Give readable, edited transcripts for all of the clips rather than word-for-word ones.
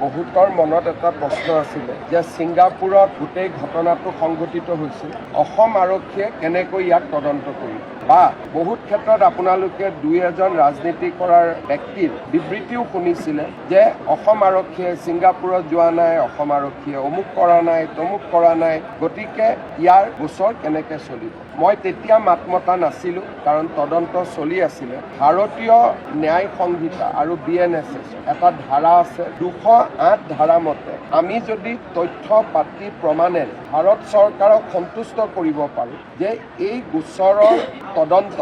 বহুতৰ মনত এটা প্ৰশ্ন আছিলে যে ছিংগাপুৰত গোটেই ঘটনাটো সংঘটিত হৈছিল, অসম আৰক্ষীয়ে কেনেকৈ ইয়াক তদন্ত কৰিব বা বহুত ক্ষেত্ৰত আপোনালোকে দুই এজন ৰাজনীতি কৰাৰ ব্যক্তিৰ বিবৃতিও শুনিছিলে যে অসম আৰক্ষীয়ে ছিংগাপুৰত যোৱা নাই, অসম আৰক্ষীয়ে অমুক কৰা নাই, তমুক কৰা নাই, গতিকে ইয়াৰ গোচৰ কেনেকৈ চলিব। মই তেতিয়া মাত মতা নাছিলোঁ, কাৰণ তদন্ত চলি আছিলে। ভাৰতীয় ন্যায় সংহিতা আৰু BNSS এটা ধাৰা আছে, 208 ধাৰা মতে আমি যদি তথ্য পাতি প্ৰমাণেৰে ভাৰত চৰকাৰক সন্তুষ্ট কৰিব পাৰোঁ যে এই গোচৰৰ তদন্ত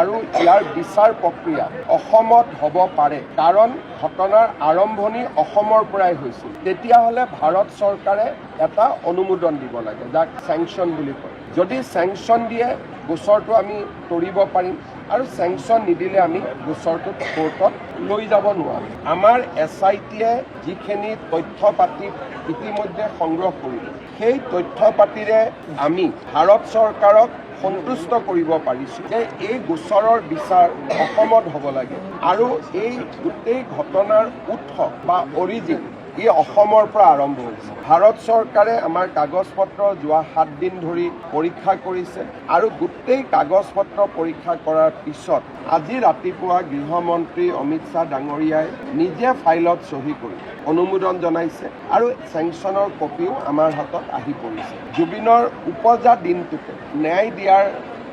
আৰু ইয়াৰ বিচাৰ প্ৰক্ৰিয়া অসমত হ'ব পাৰে, কাৰণ ঘটনাৰ আৰম্ভণি অসমৰ পৰাই হৈছিল, তেতিয়াহ'লে ভাৰত চৰকাৰে এটা অনুমোদন দিব লাগে, যাক চেংচন বুলি কয়। যদি চেংচন দিয়ে গোচৰটো আমি তৰিব পাৰিম, আৰু চেংচন নিদিলে আমি গোচৰটো কোৰ্টত লৈ যাব নোৱাৰোঁ। আমাৰ SITয়ে যিখিনি তথ্য পাতি ইতিমধ্যে সংগ্ৰহ কৰিলে, সেই তথ্য পাতিৰে আমি ভাৰত চৰকাৰক সন্তুষ্ট কৰিব পাৰিছোঁ যে এই গোচৰৰ বিচাৰ অসমত হ'ব লাগে, আৰু এই গোটেই ঘটনাৰ উৎস বা অৰিজিন ই অসমৰ পৰা আৰম্ভ হৈছে। ভাৰত চৰকাৰে আমাৰ কাগজ পত্ৰ যোৱা 7 দিন ধৰি পৰীক্ষা কৰিছে, আৰু গোটেই কাগজ পত্ৰ পৰীক্ষা কৰাৰ পিছত আজি ৰাতিপুৱা গৃহমন্ত্ৰী অমিত শ্বাহ ডাঙৰীয়াই নিজে ফাইলত চহী কৰি অনুমোদন জনাইছে, আৰু চেংচনৰ কপিও আমাৰ হাতত আহি পৰিছে। জুবিনৰ উপজা দিনটোতে ন্যায় দিয়াৰ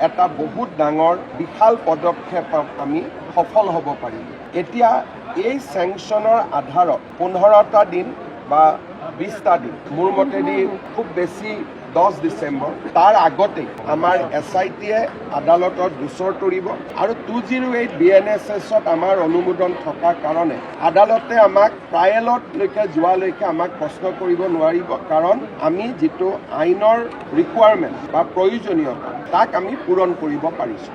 এটা বহুত ডাঙৰ বিশাল পদক্ষেপত আমি সফল হ'ব পাৰিম। এতিয়া এই চেংচনৰ আধাৰত 15টা দিন বা 20টা দিন, মোৰ মতেদি খুব বেছি 10 ডিচেম্বৰ, তাৰ আগতেই আমাৰ SITয়ে আদালতত গোচৰ তৰিব, আৰু 208 BNSSত আমাৰ অনুমোদন থকাৰ কাৰণে আদালতে আমাক ট্ৰায়েলতলৈকে যোৱালৈকে আমাক প্ৰশ্ন কৰিব নোৱাৰিব, কাৰণ আমি যিটো আইনৰ ৰিকুৱাৰমেণ্ট বা প্ৰয়োজনীয়তা তাক আমি পূৰণ কৰিব পাৰিছোঁ।